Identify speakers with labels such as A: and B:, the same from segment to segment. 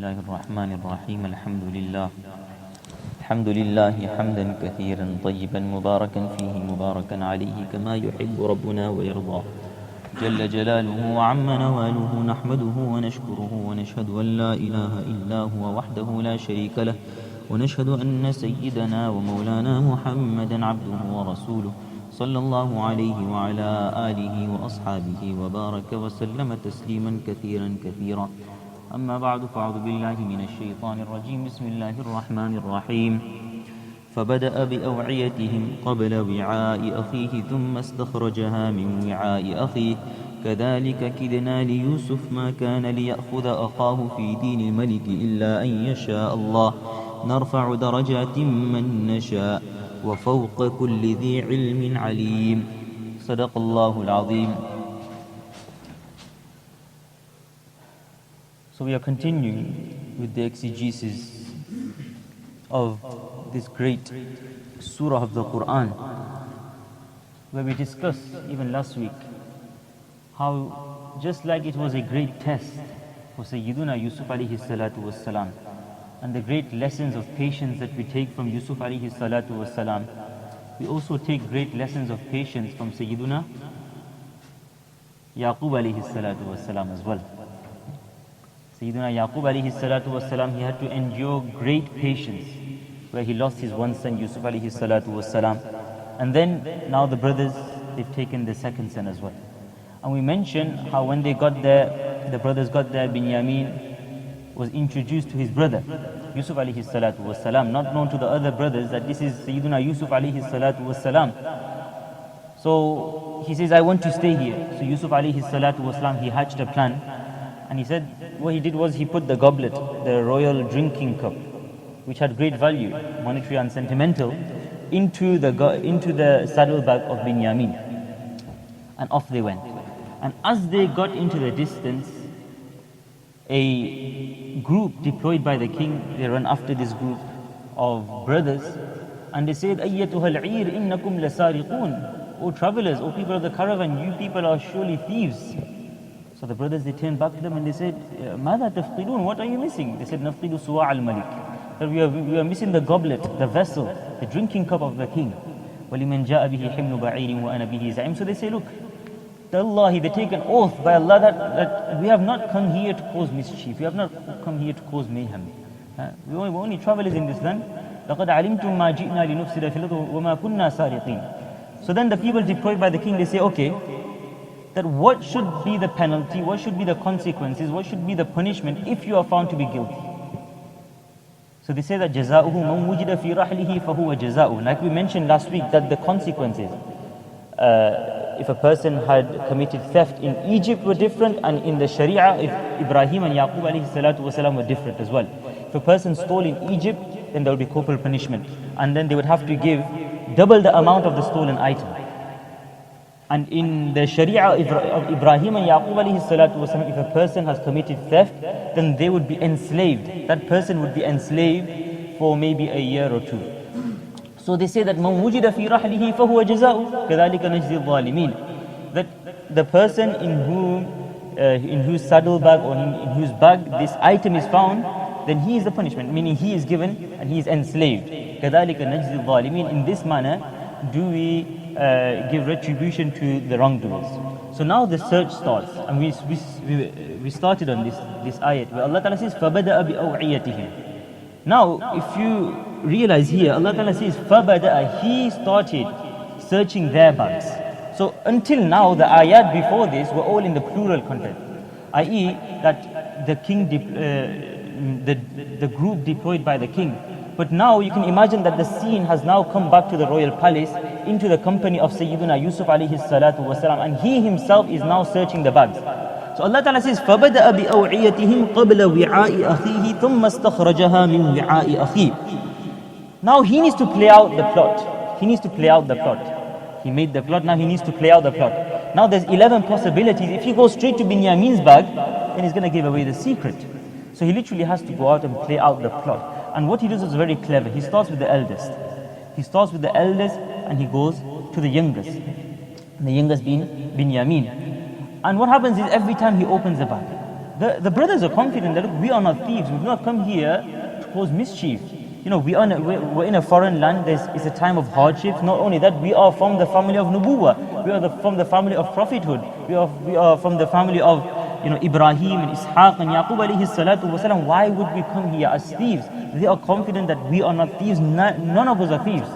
A: الله الرحمن الرحيم الحمد لله حمدا كثيرا طيبا مباركا فيه مباركا عليه كما يحب ربنا ويرضى جل جلاله وعم نواله نحمده ونشكره ونشهد أن لا إله إلا هو وحده لا شريك له ونشهد أن سيدنا ومولانا محمدا عبده ورسوله صلى الله عليه وعلى آله وأصحابه وبارك وسلم تسليما كثيرا كثيرا أما بعد فأعوذ بالله من الشيطان الرجيم بسم الله الرحمن الرحيم فبدأ بأوعيتهم قبل وعاء أخيه ثم استخرجها من وعاء أخيه كذلك كدنا ليوسف ما كان ليأخذ أخاه في دين الملك إلا أن يشاء الله نرفع درجات من نشاء وفوق كل ذي علم عليم صدق الله العظيم. So we are continuing with the exegesis of this great surah of the Quran, where we discussed even last week how just like it was a great test for Sayyiduna Yusuf alayhi salatu wassalam, and the great lessons of patience that we take from Yusuf alayhi salatu wassalam, we also take great lessons of patience from Sayyiduna Yaqub alayhi salatu wassalam as well. Sayyidina Yaqub alayhi salatu wassalam, he had to endure great patience where he lost his one son Yusuf alayhi salatu wassalam, and then now the brothers, they've taken the second son as well. And we mentioned how when they got there, the brothers got there, Binyamin was introduced to his brother Yusuf alayhi salatu wassalam, not known to the other brothers that this is Sayyidina Yusuf alayhi salatu wassalam. So he says, I want to stay here. So Yusuf alayhi salatu wassalam, he hatched a plan. And he said, what he did was he put the goblet, the royal drinking cup, which had great value, monetary and sentimental, into the saddlebag of Binyamin. And off they went. And as they got into the distance, a group deployed by the king, they ran after this group of brothers, and they said, Ayyatuha al-'ir innakum lasariqun. O travelers, O people of the caravan, you people are surely thieves. So the brothers, they turned back to them and they said, Mada tafqidun, what are you missing? They said, Nafqidu suwa' al-malik. That we are missing the goblet, the vessel, the drinking cup of the king. وَلِمَنْ جَاءَ بِهِ حِمْنُ بَعِيرٍ وَأَنَا بِهِ زَعِيمٌ. So they say, look, Tallahi, they take an oath by Allah that we have not come here to cause mischief. We have not come here to cause mayhem. We're only travelers in this land. لَقَدْ عَلِمْتُمْ مَا جِئْنَا لِنُفْسِدَ فِي الْأَرْضِ وَمَا كُنَّا سَارِقِينَ. So then the people deployed by the king, they say, okay, that what should be the penalty, what should be the consequences, what should be the punishment if you are found to be guilty. So they say that جَزَاؤُهُ مَنْ وُجِدَ فِي رَحْلِهِ فَهُوَ جَزَاؤُهُ. Like we mentioned last week, that the consequences, if a person had committed theft in Egypt were different, and in the Sharia, if Ibrahim and Yaqub alayhi salatu wasalam were different as well. If a person stole in Egypt, then there would be corporal punishment, and then they would have to give double the amount of the stolen item. And in the Sharia of Ibrahim and Yaqub alayhi salatu wasalam, if a person has committed theft, then they would be enslaved. That person would be enslaved for maybe a year or two. So they say that مَنْ وُجِدَ فِي رَحْلِهِ فَهُوَ جَزَاؤُهُ كَذَلِكَ نَجْزِي الظَّالِمِينَ. That the person in whose saddlebag or in whose bag this item is found, then he is the punishment, meaning he is given and he is enslaved. كَذَلِكَ نَجْزِي الظَّالِمِينَ. In this manner do we give retribution to the wrongdoers. So now the search starts, and we started on this ayat where Allah Ta'ala says فَبَدَأَ بِأَوْعِيَتِهِمْ. Now if you realize here, Allah Ta'ala says فَبَدَأَ, he started searching their bags. So until now the ayat before this were all in the plural content, i.e. that the king, the group deployed by the king. But now you can imagine that the scene has now come back to the royal palace, into the company of Sayyiduna Yusuf alayhi salatu wasalam, and he himself is now searching the bags. So Allah Ta'ala says, فَبَدَأَ بِأَوْعِيَتِهِمْ قَبْلَ وِعَاءِ أَخِيهِ ثُمَّ اسْتَخْرَجَهَا مِنْ وِعَاءِ أَخِيهِ. Now he needs to play out the plot. He needs to play out the plot. He made the plot, now he needs to play out the plot. Now there's 11 possibilities. If he goes straight to Binyamin's bag, then he's going to give away the secret. So he literally has to go out and play out the plot. And what he does is very clever. He starts with the eldest. And he goes to the youngest. And the youngest being Binyamin. And what happens is every time he opens the bag, The brothers are confident that, look, we are not thieves. We've not come here to cause mischief. You know, we're in a foreign land. It's a time of hardship. Not only that, we are from the family of Nubuwah. We are from the family of prophethood. We are from the family of, you know, Ibrahim and Ishaq and Yaqub alayhi salatu wasalam. Why would we come here as thieves? They are confident that we are not thieves. None of us are thieves.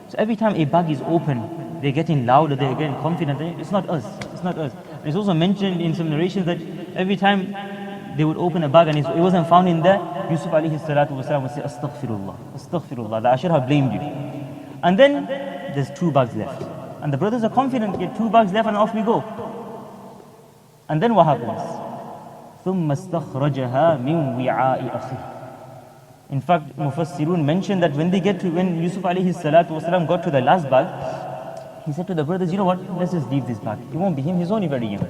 A: So every time a bag is open, they're getting louder, they're getting confident. It's not us. It's not us. It's also mentioned in some narrations that every time they would open a bag and it wasn't found in there, Yusuf alayhi salatu wasalam would say, Astaghfirullah, Astaghfirullah, that I should have blamed you. And then there's 2 bags left. And the brothers are confident, get 2 bags left and off we go. And then what happens? ثُمَّ اسْتَخْرَجَهَا مِنْ وِعَاءِ أَخِيهِ. In fact, Mufassirun mentioned that when Yusuf alayhi salatu wasalam got to the last bag, he said to the brothers, you know what, let's just leave this bag. It won't be him, he's only very young.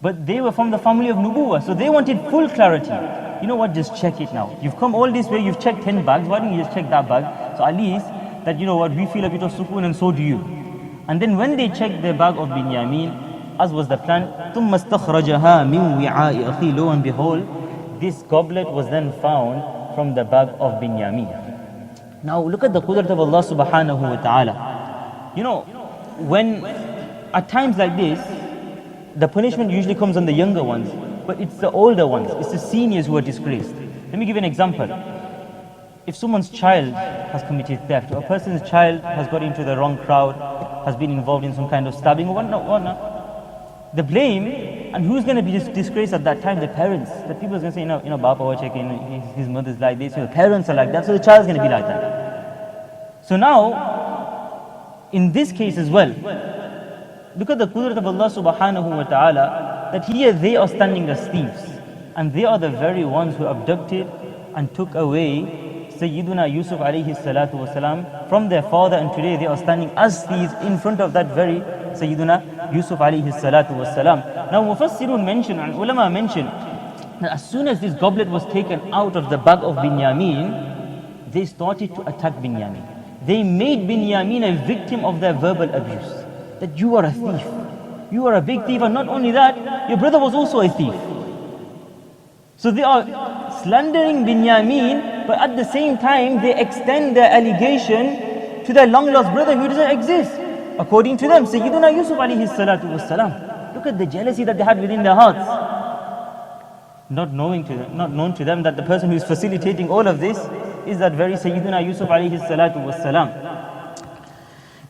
A: But they were from the family of Nubuwah, so they wanted full clarity. You know what, just check it now. You've come all this way, you've checked 10 bags, why don't you just check that bag? So at least, that you know what, we feel a bit of sukoon and so do you. And then when they checked the bag of Binyamin, as was the plan, ثُمَّ اسْتَخْرَجَهَا مِنْ وِعَاءِ أَخِيهِ. Lo and behold, this goblet was then found from the bag of Binyamin. Now look at the qudrat of Allah subhanahu wa ta'ala. You know, when at times like this, the punishment usually comes on the younger ones, but it's the older ones, it's the seniors who are disgraced. Let me give you an example. If someone's child has committed theft, or a person's child has got into the wrong crowd, has been involved in some kind of stabbing or whatnot, the blame, and who's going to be disgraced at that time? The parents. The people are going to say, you know, Bapa wa checking, his mother's like this, so the parents are like that, so the child's going to be like that. So now, in this case as well, look at the qudrat of Allah subhanahu wa ta'ala, that here they are standing as thieves, and they are the very ones who abducted and took away Sayyiduna Yusuf alayhi salatu wasalam from their father, and today they are standing as thieves in front of that very Sayyiduna Yusuf alayhi salatu wasalam. Now Mufassirun mention, and ulama mention, that as soon as this goblet was taken out of the bag of Binyamin, they started to attack Binyamin. They made Binyamin a victim of their verbal abuse. That you are a thief, you are a big thief, and not only that, your brother was also a thief. So they are slandering Binyamin, but at the same time they extend their allegation to their long-lost brother who doesn't exist. According to them, Sayyiduna Yusuf alayhi salatu wasalam. Look at the jealousy that they had within their hearts. Not known to them that the person who is facilitating all of this is that very Sayyiduna Yusuf alayhi salatu wasalam.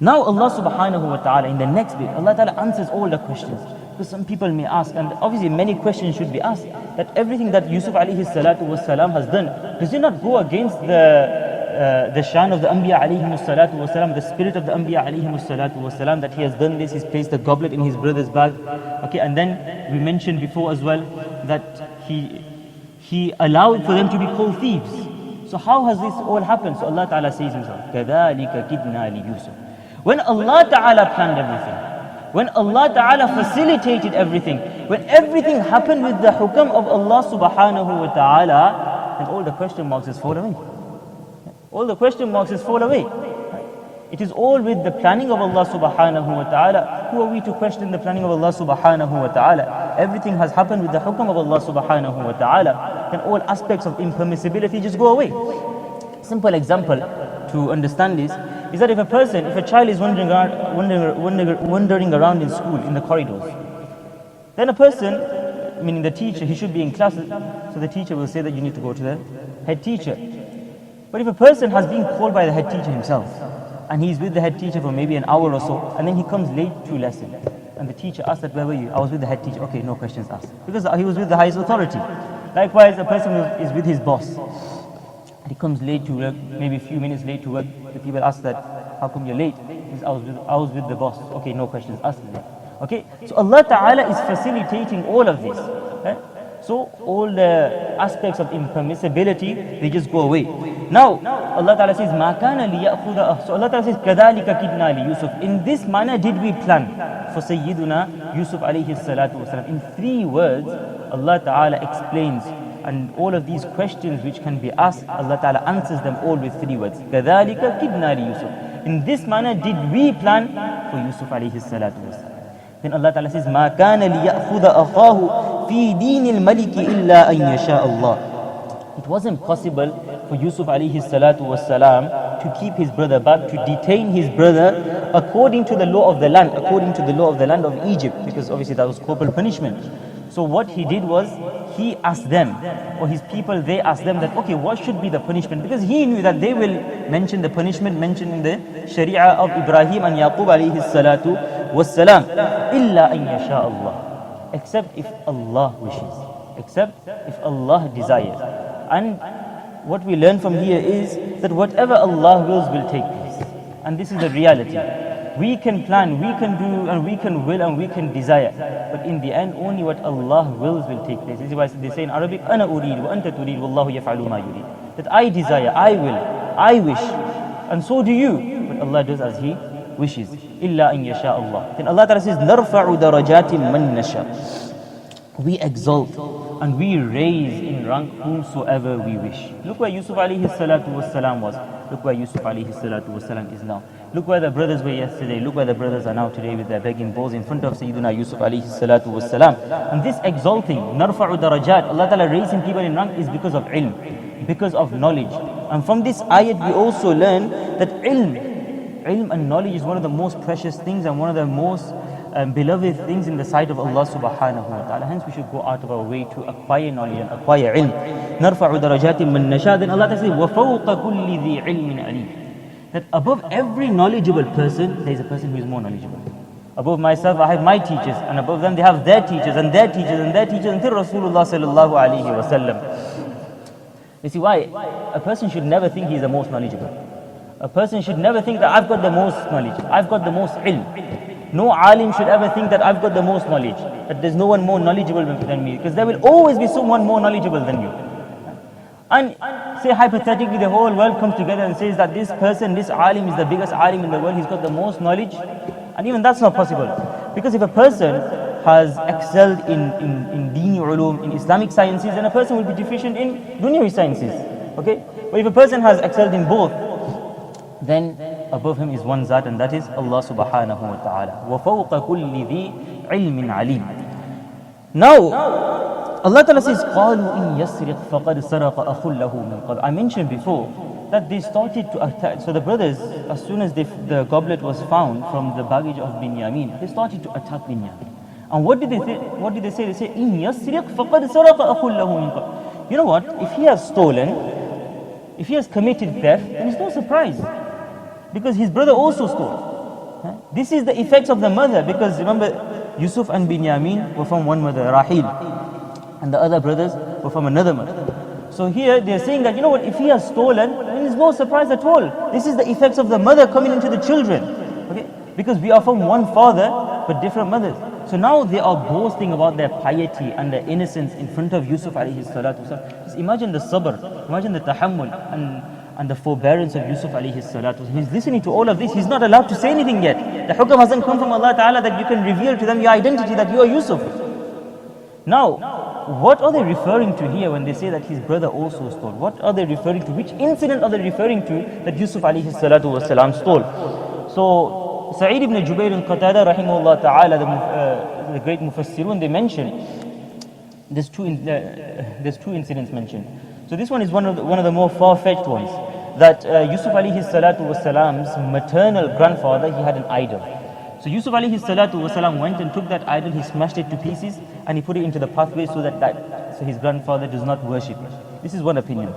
A: Now Allah subhanahu wa ta'ala, in the next bit, Allah ta'ala answers all the questions. Because some people may ask, and obviously many questions should be asked, that everything that Yusuf alayhi salatu wasalam has done, does it not go against the shan of the Anbiya alayhi salatu wasalam, the spirit of the Anbiya alayhi salatu wasalam, that he has done this, he's placed the goblet in his brother's bag. Okay, and then we mentioned before as well that he allowed for them to be called thieves. So how has this all happened? So Allah ta'ala says himself, كَذَلِكَ كِدْنَا لِيُوسُفَ. When Allah Ta'ala planned everything, when Allah Ta'ala facilitated everything, when everything happened with the hukam of Allah Subhanahu wa Ta'ala, then all the question marks just fall away. All the question marks just fall away. It is all with the planning of Allah Subhanahu wa Ta'ala. Who are we to question the planning of Allah Subhanahu wa Ta'ala? Everything has happened with the hukam of Allah Subhanahu wa Ta'ala. Then all aspects of impermissibility just go away. Simple example to understand this is that if a child is wandering around in school, in the corridors, then a person, meaning the teacher, he should be in classes, so the teacher will say that you need to go to the head teacher. But if a person has been called by the head teacher himself, and he's with the head teacher for maybe an hour or so, and then he comes late to lesson, and the teacher asks that, where were you? I was with the head teacher. Okay, no questions asked. Because he was with the highest authority. Likewise, a person is with his boss. He comes late to work, maybe a few minutes late to work. The people ask that, how come you're late? He says, I was with the boss. Okay, no questions asked. Okay, so Allah Ta'ala is facilitating all of this. So all the aspects of impermissibility, they just go away. Now, Allah Ta'ala says, مَا كَانَ لِيَأْخُذَ. So Allah Ta'ala says, كَذَلِكَ كِدْنَا لِيُوسُفَ. In this manner did we plan for Sayyiduna Yusuf alayhi salatu wasalam. In 3 words, Allah Ta'ala explains, and all of these questions which can be asked, Allah Ta'ala answers them all with 3 words. كَذَلِكَ كِدْنَا لِيُوسُفَ. In this manner did we plan for Yusuf alayhi salatu wasalam. Then Allah Ta'ala says, مَا كَانَ لِيَأْخُذَ أَخَاهُ في دين الملك إلا أن يشاء الله. It wasn't possible for Yusuf alayhi salatu wassalam to keep his brother back, to detain his brother according to the law of the land, according to the law of the land of Egypt, because obviously that was corporal punishment. So what he did was, he asked them, or his people, they asked them that, okay, what should be the punishment? Because he knew that they will mention the punishment mentioned in the Sharia of Ibrahim and Yaqub alayhi salatu wassalam. Illa an yasha Allah. Except if Allah wishes. Except if Allah desires. And what we learn from here is that whatever Allah wills will take place. And this is the reality. We can plan, we can do, and we can will, and we can desire. But in the end, only what Allah wills will take place. This is why they say in Arabic, أَنَا أُرِيدُ وَأَنْتَ تُرِيدُ وَاللَّهُ يَفْعَلُ مَا يُرِيدُ. That I desire, I will, I wish, and so do you. But Allah does as He wishes. إِلَّا أَن يَشَاءَ اللَّهُ. Then Allah Ta'ala says, نَرْفَعُ دَرَجَاتٍ مَنْ نَشَاءُ. We exalt and we raise in rank whomsoever we wish. Look where Yusuf alayhi salatu wassalam was. Look where Yusuf alayhi salatu wassalam is now. Look where the brothers were yesterday. Look where the brothers are now today with their begging bowls in front of Sayyidina Yusuf alayhi salatu wassalam. And this exalting, narfa'u darajat, Allah Ta'ala raising people in rank is because of ilm, because of knowledge. And from this ayat we also learn that ilm and knowledge is one of the most precious things and one of the most beloved things in the sight of Allah subhanahu wa ta'ala. Hence we should go out of our way to acquire knowledge and acquire ilm. نَرْفَعُ دَرَجَاتٍ مَنْ نَشَاءُ. Then Allah says, وَفَوْقَ كُلِّ ذِي عِلْمٍ عَلِيمٍ. That above every knowledgeable person, there is a person who is more knowledgeable. Above myself, I have my teachers, and above them they have their teachers, and their teachers, and their teachers, until Rasulullah sallallahu alayhi wa sallam. You see why? A person should never think he is the most knowledgeable. A person should never think that I've got the most knowledge, I've got the most ilm. No alim should ever think that I've got the most knowledge, that there's no one more knowledgeable than me, because there will always be someone more knowledgeable than you. And say hypothetically the whole world comes together and says that this person, this alim is the biggest alim in the world, he's got the most knowledge, and even that's not possible. Because if a person has excelled in dini ulum, in Islamic sciences, then a person will be deficient in dunyawi sciences. Okay? But if a person has excelled in both, then above him is one Zat, and that is Allah subhanahu wa ta'ala. وَفَوْقَ كُلِّ ذِي عِلْمٍ عَلِيمٍ. Now, Allah Ta'ala says, قَالُوا إِن يَسْرِقْ فَقَدْ سَرَقَ أَخٌ لَهُ مِنْ قَبْلِ. I mentioned before that they started to attack. So the brothers, as soon as the goblet was found from the baggage of Binyamin, they started to attack Binyamin. And what did they say? They say, إِن يَسْرِقْ فَقَدْ سَرَقَ أَخٌ لَهُ مِنْ قَبْلِ. You know what? If he has stolen, if he has committed theft, then it's no surprise, because his brother also stole. This is the effects of the mother, because remember, Yusuf and Binyamin were from one mother, Rahil, and the other brothers were from another mother. So here they're saying that, you know what, if he has stolen, then it's no surprise at all. This is the effects of the mother coming into the children. Okay? Because we are from one father, but different mothers. So now they are boasting about their piety and their innocence in front of Yusuf alayhi salatu wasalam. Just imagine the sabr, imagine the tahammul and the forbearance of Yusuf alayhi salatu. He's listening to all of this. He's not allowed to say anything yet. The hukam hasn't come from Allah Ta'ala that you can reveal to them your identity, that you are Yusuf. Now, what are they referring to here when they say that his brother also stole? What are they referring to? Which incident are they referring to that Yusuf alayhi salatu wasalam stole? So, Sa'id ibn Jubair and Qatada rahimahullah ta'ala, the great mufassirun, they mention, there's two incidents mentioned. So this one is one of the more far-fetched ones. That Yusuf alayhi salatu wasalam's maternal grandfather, he had an idol. So Yusuf alayhi salatu wasalam went and took that idol, he smashed it to pieces, and he put it into the pathway so so his grandfather does not worship it. This is one opinion.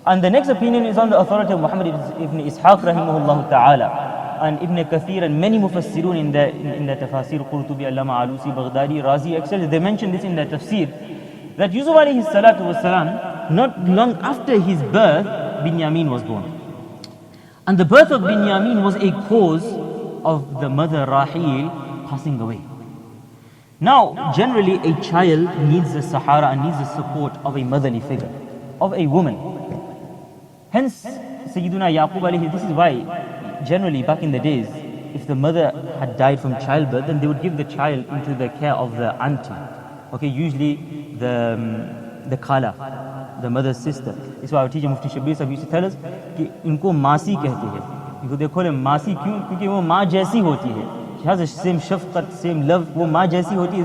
A: And the next opinion is on the authority of Muhammad ibn Ishaq rahimahullah ta'ala, and Ibn Kathir and many mufassirun in the Tafseer, Qurtubi, Allama Alusi, Baghdadi, Razi, etc. They mention this in their tafsir, that Yusuf alayhi salatu wasalam, not long after his birth, Binyamin was born. And the birth of Binyamin was a cause of the mother Rahil passing away. Now, generally a child needs the sahara and needs the support of a motherly figure, of a woman. Hence, Sayyiduna Yaqub alayhi, this is why generally back in the days, if the mother had died from childbirth, then they would give the child into the care of the auntie. Okay, usually the khala, the mother's sister. That's why our teacher Mufti Shabir Sahib used to tell us कि इनको मासी कहते हैं. इनको देखो ले मासी क्यों? क्योंकि वो माँ जैसी होती है. She has the same shafqat, same love. वो माँ जैसी होती है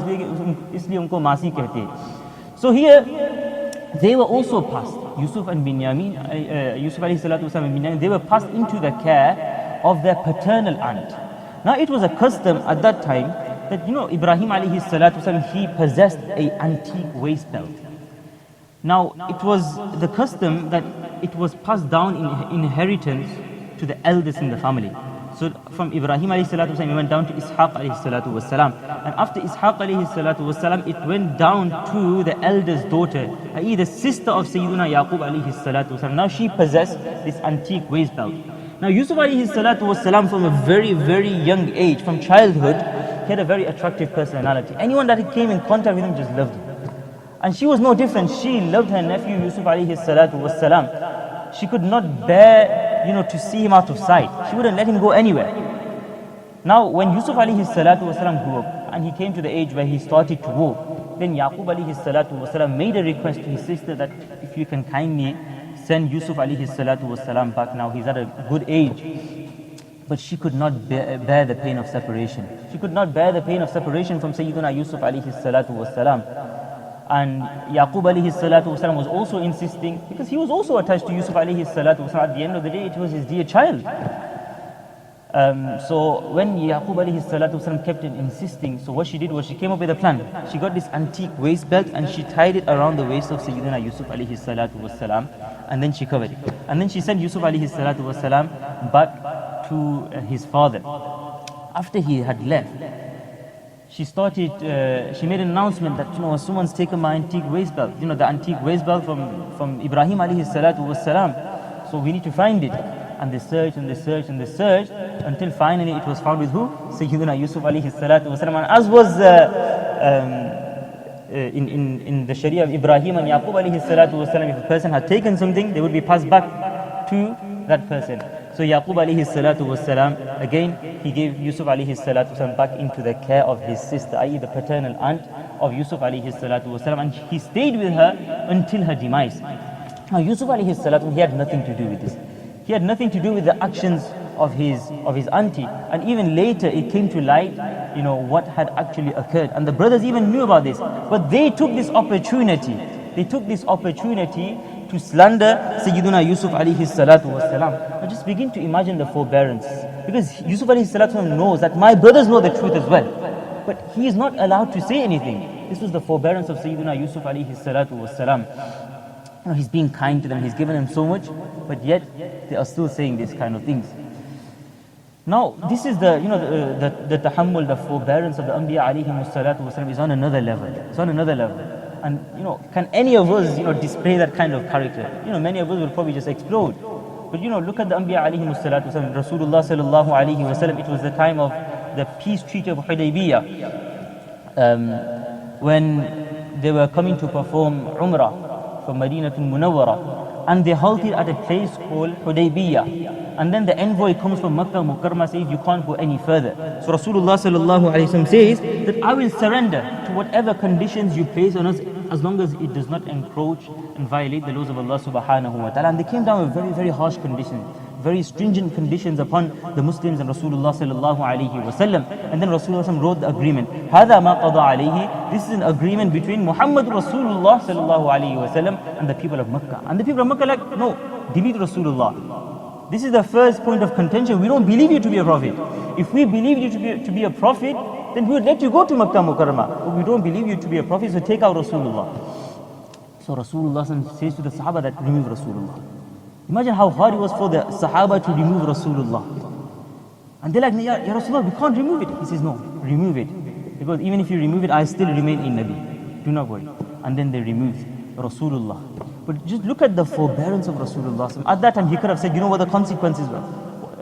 A: इसलिए उनको मासी कहते हैं. So here they were also passed. Yusuf and Binyamin, Yusuf alayhi salatu wasalam and Binyamin, they were passed into the care of their paternal aunt. Now it was a custom at that time that, Ibrahim alayhi salatu wasalam, he possessed an antique waist belt. Now it was the custom that it was passed down in inheritance to the eldest in the family. So from Ibrahim alayhi salatu wasalam, it went down to Ishaq alayhi salatu wasalam. And after Ishaq alayhi salatu wasalam, it went down to the eldest daughter, i.e. the sister of Sayyiduna Yaqub alayhi salatu wasalam. Now she possessed this antique waist belt. Now Yusuf alayhi salatu wasalam, from a very, very young age, from childhood, he had a very attractive personality. Anyone that came in contact with him just loved him. And she was no different. She loved her nephew Yusuf alayhi salatu wasalam. She could not bear to see him out of sight. She wouldn't let him go anywhere. Now, when Yusuf alayhi salatu wasalam grew up and he came to the age where he started to walk, then Yaqub alayhi salatu wasalam made a request to his sister that if you can kindly send Yusuf alayhi salatu wasalam back now. He's at a good age. But she could not bear the pain of separation. She could not bear the pain of separation from Sayyiduna Yusuf alayhi salatu wasalam. And Yaqub alayhi salatu wasalam was also insisting, because he was also attached to Yusuf alayhi salatu wasalam. At the end of the day, it was his dear child. So when Yaqub alayhi salatu wasalam kept on insisting, so what she did was she came up with a plan. She got this antique waist belt and she tied it around the waist of Sayyidina Yusuf alayhi salatu wasalam, and then she covered it. And then she sent Yusuf alayhi salatu wasalam back to his father. After he had left, she made an announcement that, someone's taken my antique waist belt, the antique waist belt from Ibrahim alayhi salatu wasalam. So we need to find it. And they searched and they searched and they searched until finally it was found with who? Sayyidina Yusuf alayhi salatu wasalam. And as was in the Sharia of Ibrahim and Yaqub alayhi salatu wasalam, if a person had taken something, they would be passed back to that person. So Yaqub alayhi salatu wasalam, again, he gave Yusuf alayhi salatu wasalam back into the care of his sister, i.e. the paternal aunt of Yusuf alayhi salatu wasalam, and he stayed with her until her demise. Now Yusuf alayhi salatu, he had nothing to do with this. He had nothing to do with the actions of his auntie. And even later it came to light, what had actually occurred. And the brothers even knew about this. But they took this opportunity. To slander Sayyiduna Yusuf alayhi salatu wasalam. Now just begin to imagine the forbearance. Because Yusuf alayhi salatu wasalam knows that my brothers know the truth as well. But he is not allowed to say anything. This was the forbearance of Sayyiduna Yusuf alayhi salatu wasalam. He's being kind to them, he's given them so much, but yet they are still saying these kind of things. Now, this is the tahammul, the forbearance of the Anbiya alayhimus salatu wasalam is on another level. It's on another level. And can any of us display that kind of character? Many of us will probably just explode. But look at the Anbiya alayhimus salatu wasalam. Rasulullah sallallahu alayhi wasallam, it was the time of the peace treaty of Hudaybiyah, when they were coming to perform Umrah from Madinatul Munawwara, and they halted at a place called Hudaybiyah. And then the envoy comes from Makkah Mukarramah, says you can't go any further. So Rasulullah sallallahu alayhi wasallam says that I will surrender to whatever conditions you place on us, as long as it does not encroach and violate the laws of Allah subhanahu wa ta'ala. And they came down with very, very harsh conditions, very stringent conditions upon the Muslims and Rasulullah sallallahu alayhi wasallam. And then Rasulullah wrote the agreement. هَذَا مَا قَضَى عَلَيْهِ. This is an agreement between Muhammad Rasulullah sallallahu alayhi wasallam and the people of Makkah. And the people of Makkah no, delete Rasulullah. This is the first point of contention. We don't believe you to be a prophet. If we believe you to be a prophet, then we would let you go to Makkah Mukarramah. But we don't believe you to be a prophet, so take out Rasulullah. So Rasulullah says to the Sahaba that remove Rasulullah. Imagine how hard it was for the Sahaba to remove Rasulullah. And they're like, Ya Rasulullah, we can't remove it. He says, no, remove it. Because even if you remove it, I still remain in Nabi. Do not worry. And then they removed Rasulullah. But just look at the forbearance of Rasulullah. At that time he could have said, what the consequences were.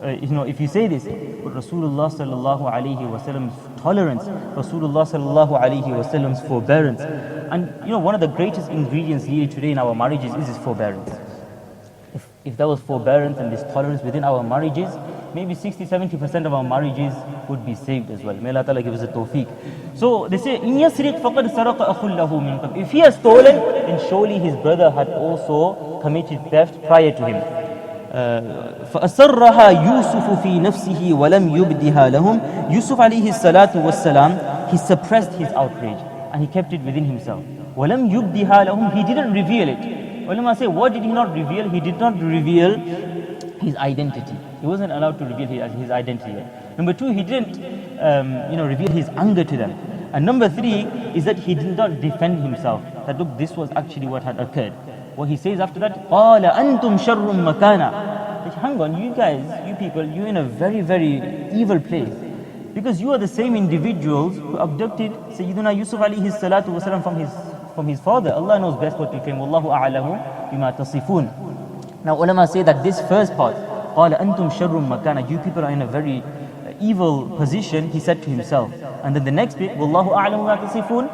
A: If you say this, but Rasulullah sallallahu alayhi wasallam's tolerance, Rasulullah sallallahu alayhi wasallam's forbearance. And one of the greatest ingredients needed today in our marriages is this forbearance. If there was forbearance and this tolerance within our marriages, maybe 60-70% of our marriages would be saved as well. May Allah Ta'ala give us a tawfiq. So they say, إِن يَسْرِقْ فَقَدْ سَرَقَ أَخٌ لَهُ مِنْ قَبْلِ. If he has stolen, then surely his brother had also committed theft prior to him.
B: فأسرها يوسف في نفسه ولم يبدها لهم. Yusuf alayhi salatu wassalam, he suppressed his outrage and he kept it within himself. ولم يبدها لهم, he didn't reveal it. Ulama say, what did he not reveal? He did not reveal his identity. He wasn't allowed to reveal his identity yet. Number two, he didn't reveal his anger to them. And number three is that he did not defend himself. That look, this was actually what had occurred. What he says after that, قَالَ أَنْتُمْ شَرٌّ مَكَانًا. Hang on, you guys, you people, you're in a very, very evil place. Because you are the same individuals who abducted Sayyidina Yusuf alayhi salatu wasalam from his father. Allah knows best what to claim. Wallahu a'lamu bima tasifun. Now ulama say that this first part, قَالَ أَنْتُمْ شَرٌّ مَكَانًا, you people are in a very evil position, he said to himself. And then the next bit, Wallahu a'lamu bima tasifun,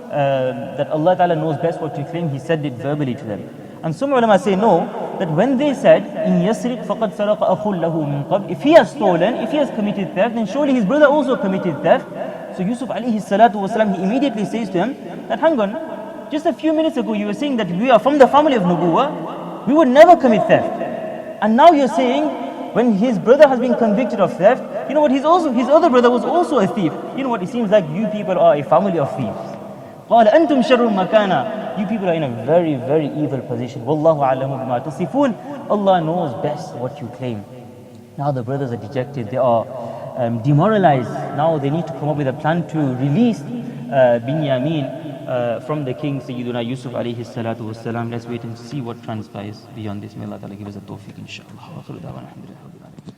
B: that Allah Ta'ala knows best what to claim, he said it verbally to them. And some ulama say no, that when they said, in yasriq faqad saraqa akhul lahu min qabl, if he has stolen, if he has committed theft, then surely his brother also committed theft. So Yusuf alayhi salatu wasalam, he immediately says to him, that hang on, just a few minutes ago you were saying that we are from the family of Nubuwah, we would never commit theft. And now you're saying, when his brother has been convicted of theft, you know what, his other brother was also a thief. You know what, it seems like you people are a family of thieves. قَالَ أَنْتُمْ شَرٌّ مَكَانًا, you people are in a very, very evil position. وَاللَّهُ أَعْلَمُ بِمَا تَصِفُونَ, Allah knows best what you claim. Now the brothers are dejected, they are demoralized. Now they need to come up with a plan to release Binyamin from the king Sayyiduna Yusuf alayhi salatu wassalam. Let's wait and see what transpires beyond this. May Allah Ta'ala give us a tawfiq, inshaAllah.